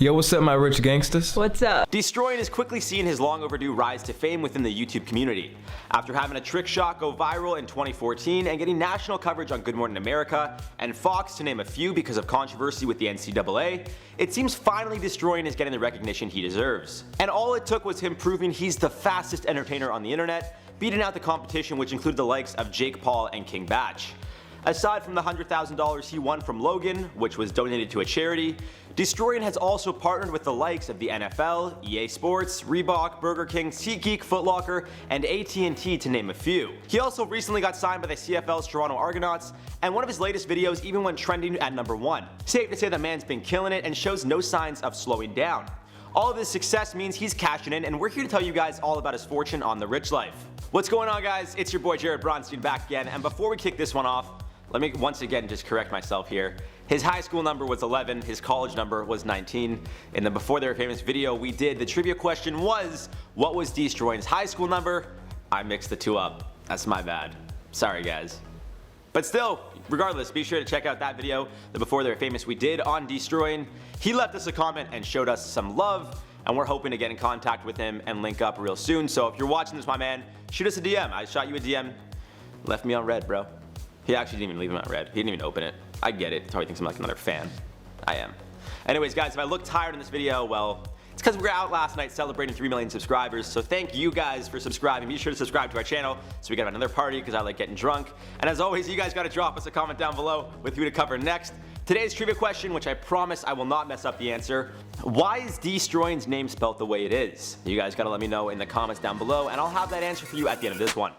Yo, what's up, my rich gangsters? What's up? Deestroying is quickly seeing his long overdue rise to fame within the YouTube community. After having a trick shot go viral in 2014 and getting national coverage on Good Morning America and Fox to name a few because of controversy with the NCAA, it seems finally Deestroying is getting the recognition he deserves. And all it took was him proving he's the fastest entertainer on the internet, beating out the competition, which included the likes of Jake Paul and King Bach. Aside from the $100,000 he won from Logan, which was donated to a charity, Deestroying has also partnered with the likes of the NFL, EA Sports, Reebok, Burger King, SeatGeek, Foot Locker, and AT&T to name a few. He also recently got signed by the CFL's Toronto Argonauts, and one of his latest videos even went trending at #1. Safe to say the man's been killing it and shows no signs of slowing down. All of this success means he's cashing in, and we're here to tell you guys all about his fortune on the rich life. What's going on, guys? It's your boy Bronstein back again, and before we kick this one off, let me once again just correct myself here. His high school number was 11, his college number was 19. In the Before They Were Famous video we did, the trivia question was, what was Deestroying's high school number? I mixed the two up. That's my bad. Sorry, guys. But still, regardless, be sure to check out that video, the Before They Were Famous we did on Deestroying. He left us a comment and showed us some love, and we're hoping to get in contact with him and link up real soon. So if you're watching this, my man, shoot us a DM. I shot you a DM, left me on red, bro. He actually didn't even leave him on red. He didn't even open it. I get it. Probably thinks I'm like another fan. I am. Anyways, guys, if I look tired in this video, well, it's because we were out last night celebrating 3 million subscribers. So thank you guys for subscribing. Be sure to subscribe to our channel so we can have another party because I like getting drunk. And as always, you guys got to drop us a comment down below with who to cover next. Today's trivia question, which I promise I will not mess up the answer. Why is Deestroying's name spelled the way it is? You guys got to let me know in the comments down below, and I'll have that answer for you at the end of this one.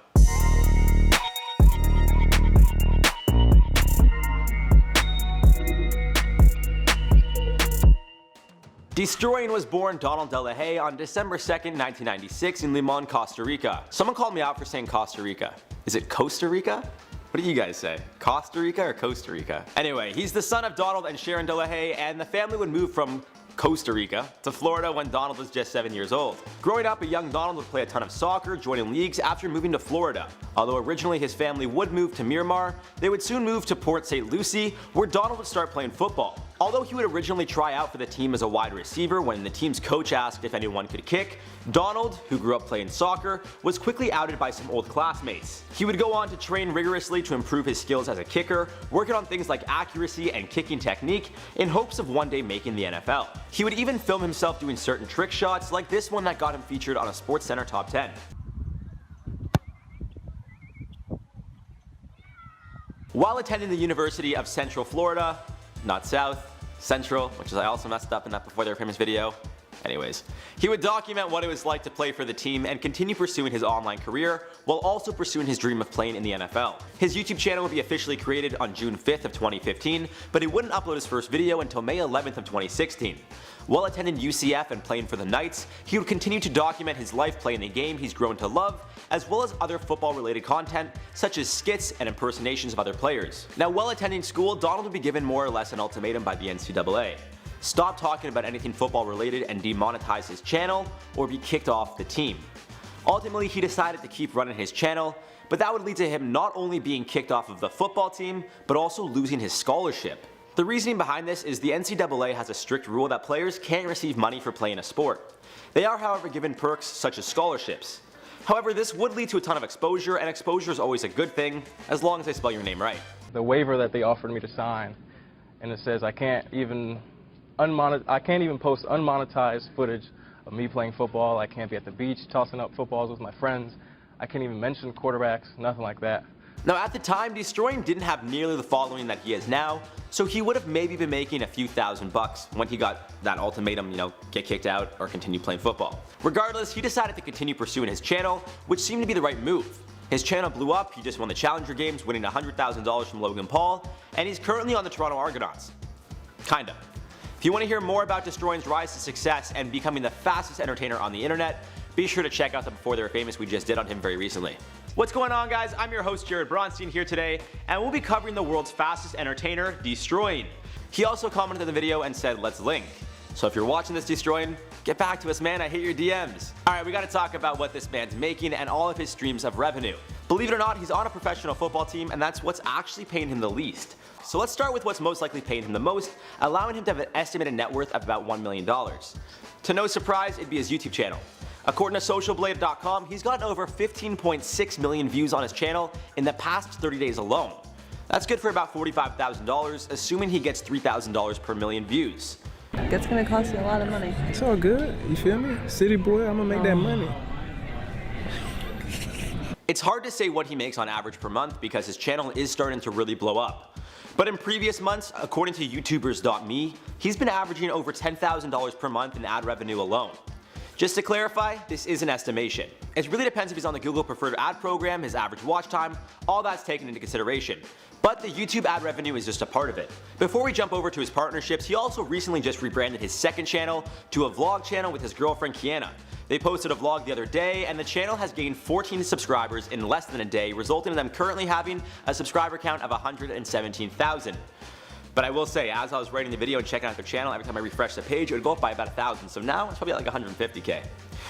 Deestroying was born Donald De La Haye on December 2nd, 1996 in Limon, Costa Rica. Someone called me out for saying Costa Rica. Is it Costa Rica? What do you guys say? Costa Rica or Costa Rica? Anyway, he's the son of Donald and Sharon De La Haye, and the family would move from Costa Rica to Florida when Donald was just 7 years old. Growing up, a young Donald would play a ton of soccer, joining leagues after moving to Florida. Although originally his family would move to Miramar, they would soon move to Port St. Lucie, where Donald would start playing football. Although he would originally try out for the team as a wide receiver when the team's coach asked if anyone could kick, Donald, who grew up playing soccer, was quickly outed by some old classmates. He would go on to train rigorously to improve his skills as a kicker, working on things like accuracy and kicking technique in hopes of one day making the NFL. He would even film himself doing certain trick shots like this one that got him featured on a SportsCenter Top 10. While attending the University of Central Florida, not South, Central, which is I also messed up in that Before They Were Famous video. Anyways, he would document what it was like to play for the team and continue pursuing his online career while also pursuing his dream of playing in the NFL. His YouTube channel would be officially created on June 5th of 2015, but he wouldn't upload his first video until May 11th of 2016. While attending UCF and playing for the Knights, he would continue to document his life playing the game he's grown to love, as well as other football-related content, such as skits and impersonations of other players. Now, while attending school, Donald would be given more or less an ultimatum by the NCAA. Stop talking about anything football-related and demonetize his channel, or be kicked off the team. Ultimately, he decided to keep running his channel, but that would lead to him not only being kicked off of the football team, but also losing his scholarship. The reasoning behind this is the NCAA has a strict rule that players can't receive money for playing a sport. They are, however, given perks such as scholarships. However, this would lead to a ton of exposure, and exposure is always a good thing, as long as they spell your name right. The waiver that they offered me to sign, and it says I can't even post unmonetized footage of me playing football. I can't be at the beach tossing up footballs with my friends. I can't even mention quarterbacks, nothing like that. Now, at the time, Deestroying didn't have nearly the following that he has now, so he would have maybe been making a few $1,000s when he got that ultimatum, get kicked out or continue playing football. Regardless, he decided to continue pursuing his channel, which seemed to be the right move. His channel blew up, he just won the Challenger Games, winning $100,000 from Logan Paul, and he's currently on the Toronto Argonauts. Kinda. If you want to hear more about Deestroying's rise to success and becoming the fastest entertainer on the internet, be sure to check out the Before They Were Famous we just did on him very recently. What's going on, guys? I'm your host Bronstein here today, and we'll be covering the world's fastest entertainer, Deestroying. He also commented in the video and said, let's link. So if you're watching this, Deestroying, get back to us, man. I hate your DMs. Alright, we gotta talk about what this man's making and all of his streams of revenue. Believe it or not, he's on a professional football team, and that's what's actually paying him the least. So let's start with what's most likely paying him the most, allowing him to have an estimated net worth of about $1 million. To no surprise, it'd be his YouTube channel. According to socialblade.com, he's gotten over 15.6 million views on his channel in the past 30 days alone. That's good for about $45,000, assuming he gets $3,000 per million views. It's gonna cost you a lot of money. It's all good, you feel me? City boy, I'm gonna make that money. It's hard to say what he makes on average per month because his channel is starting to really blow up. But in previous months, according to YouTubers.me, he's been averaging over $10,000 per month in ad revenue alone. Just to clarify, this is an estimation. It really depends if he's on the Google preferred ad program, his average watch time, all that's taken into consideration. But the YouTube ad revenue is just a part of it. Before we jump over to his partnerships, he also recently just rebranded his second channel to a vlog channel with his girlfriend Kiana. They posted a vlog the other day, and the channel has gained 14 subscribers in less than a day, resulting in them currently having a subscriber count of 117,000. But I will say, as I was writing the video and checking out their channel, every time I refreshed the page, it would go up by about 1,000. So now it's probably like 150K.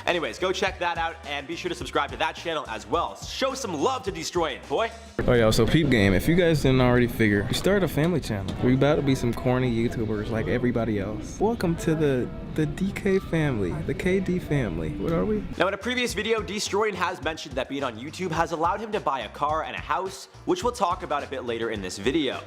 Anyways, go check that out and be sure to subscribe to that channel as well. Show some love to Deestroying, boy. Oh yeah, so peep game, if you guys didn't already figure, we started a family channel. We about to be some corny YouTubers like everybody else. Welcome to the DK family, the KD family. What are we? Now in a previous video, Deestroying has mentioned that being on YouTube has allowed him to buy a car and a house, which we'll talk about a bit later in this video.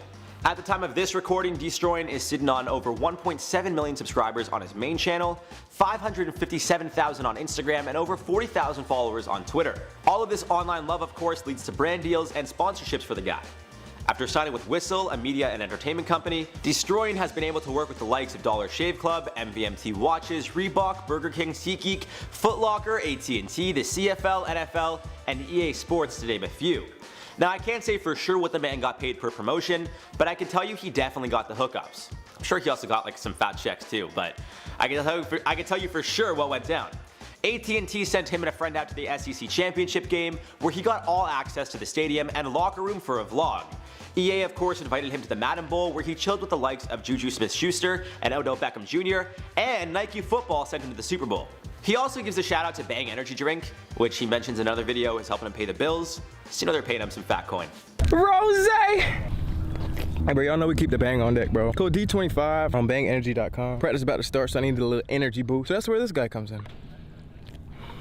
At the time of this recording, Deestroying is sitting on over 1.7 million subscribers on his main channel, 557,000 on Instagram, and over 40,000 followers on Twitter. All of this online love, of course, leads to brand deals and sponsorships for the guy. After signing with Whistle, a media and entertainment company, Deestroying has been able to work with the likes of Dollar Shave Club, MVMT Watches, Reebok, Burger King, SeatGeek, Foot Locker, AT&T, the CFL, NFL, and EA Sports, to name a few. Now I can't say for sure what the man got paid per promotion, but I can tell you he definitely got the hookups. I'm sure he also got like some fat checks too, but I can tell you for sure what went down. AT&T sent him and a friend out to the SEC Championship game, where he got all access to the stadium and locker room for a vlog. EA of course invited him to the Madden Bowl, where he chilled with the likes of Juju Smith-Schuster and Odell Beckham Jr., and Nike Football sent him to the Super Bowl. He also gives a shout out to Bang Energy Drink, which he mentions in another video is helping him pay the bills. So you know they're paying him some fat coin. Rose! Hey bro, y'all know we keep the bang on deck, bro. Code D25 on bangenergy.com. Practice about to start, so I need a little energy boost. So that's where this guy comes in.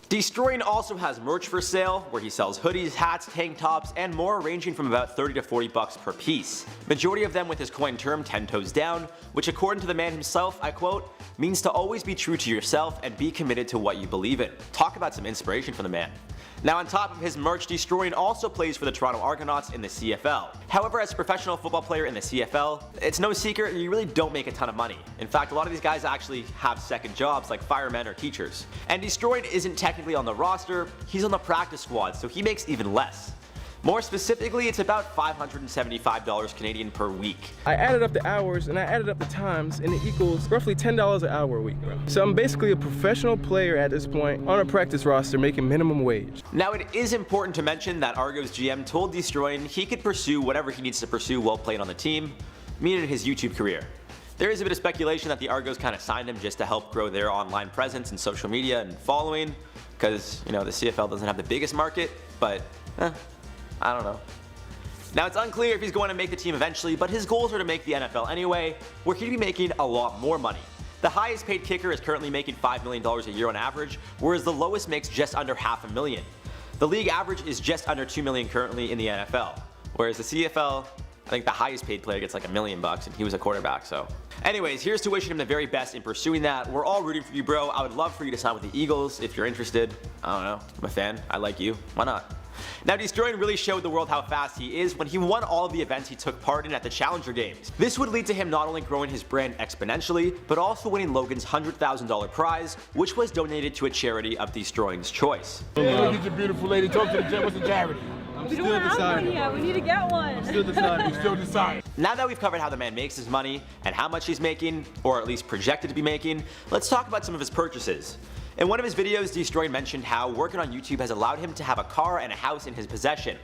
Deestroying also has merch for sale, where he sells hoodies, hats, tank tops, and more, ranging from about 30 to 40 bucks per piece. Majority of them with his coined term 10 toes down, which according to the man himself, I quote, means to always be true to yourself and be committed to what you believe in. Talk about some inspiration from the man. Now on top of his merch, Deestroying also plays for the Toronto Argonauts in the CFL. However, as a professional football player in the CFL, it's no secret you really don't make a ton of money. In fact, a lot of these guys actually have second jobs like firemen or teachers. And Deestroying isn't technically on the roster, he's on the practice squad, so he makes even less. More specifically, it's about $575 Canadian per week. I added up the hours and I added up the times, and it equals roughly $10 an hour a week, bro. So I'm basically a professional player at this point on a practice roster making minimum wage. Now it is important to mention that Argo's GM told Deestroying he could pursue whatever he needs to pursue while playing on the team, meaning his YouTube career. There is a bit of speculation that the Argos kind of signed him just to help grow their online presence and social media and following, because, you know, the CFL doesn't have the biggest market, but I don't know. Now it's unclear if he's going to make the team eventually, but his goals are to make the NFL anyway, where he'd be making a lot more money. The highest paid kicker is currently making $5 million a year on average, whereas the lowest makes just under $500,000. The league average is just under $2 million currently in the NFL, whereas the CFL, I think the highest paid player gets like $1 million bucks, and he was a quarterback, so. Anyways, here's to wishing him the very best in pursuing that. We're all rooting for you, bro. I would love for you to sign with the Eagles if you're interested. I don't know, I'm a fan, I like you, why not? Now Deestroying really showed the world how fast he is when he won all of the events he took part in at the Challenger Games. This would lead to him not only growing his brand exponentially, but also winning Logan's $100,000 prize, which was donated to a charity of Deestroying's choice. Hey, look at your beautiful lady. Talk to the what's the charity? We don't have one yet. We need to get one. Still deciding. Now that we've covered how the man makes his money and how much he's making, or at least projected to be making, let's talk about some of his purchases. In one of his videos, Deestroying mentioned how working on YouTube has allowed him to have a car and a house in his possession.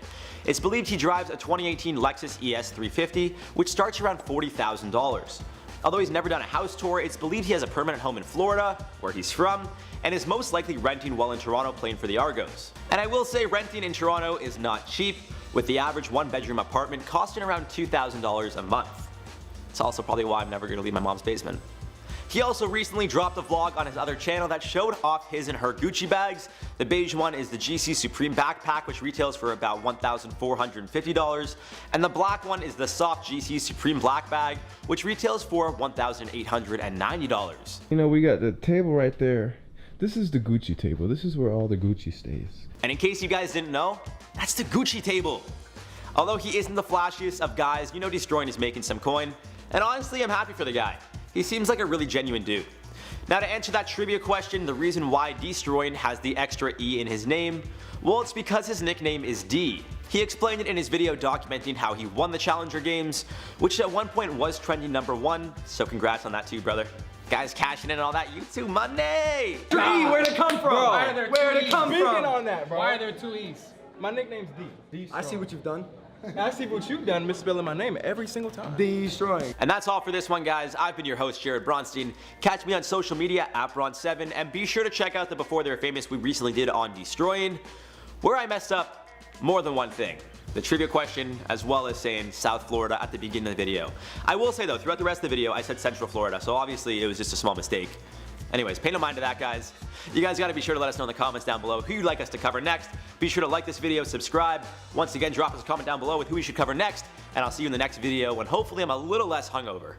It's believed he drives a 2018 Lexus ES 350, which starts around $40,000. Although he's never done a house tour, it's believed he has a permanent home in Florida, where he's from, and is most likely renting while in Toronto playing for the Argos. And I will say renting in Toronto is not cheap, with the average one-bedroom apartment costing around $2,000 a month. It's also probably why I'm never going to leave my mom's basement. He also recently dropped a vlog on his other channel that showed off his and her Gucci bags. The beige one is the GC Supreme backpack, which retails for about $1,450, and the black one is the soft GC Supreme black bag, which retails for $1,890. You know, we got the table right there. This is the Gucci table. This is where all the Gucci stays. And in case you guys didn't know, that's the Gucci table. Although he isn't the flashiest of guys, you know Deestroying is making some coin, and honestly I'm happy for the guy. He seems like a really genuine dude. Now, to answer that trivia question, the reason why Deestroying has the extra E in his name, well, it's because his nickname is D. He explained it in his video documenting how he won the Challenger Games, which at one point was trending #1, so congrats on that too, brother. Guys cashing in on all that YouTube money! Where'd it come from? Why are there Where'd it come from? on that, bro. Why are there 2 E's? My nickname's D. I see what you've done. I see what you've done, misspelling my name every single time. Deestroying. And that's all for this one, guys. I've been your host, Jared Bronstein. Catch me on social media at Bron7, and be sure to check out the Before They Were Famous we recently did on Deestroying, where I messed up more than one thing. The trivia question, as well as saying South Florida at the beginning of the video. I will say though, throughout the rest of the video, I said Central Florida, so obviously it was just a small mistake. Anyways, pay no mind to that, guys. You guys gotta be sure to let us know in the comments down below who you'd like us to cover next. Be sure to like this video, subscribe. Once again, drop us a comment down below with who we should cover next, and I'll see you in the next video when hopefully I'm a little less hungover.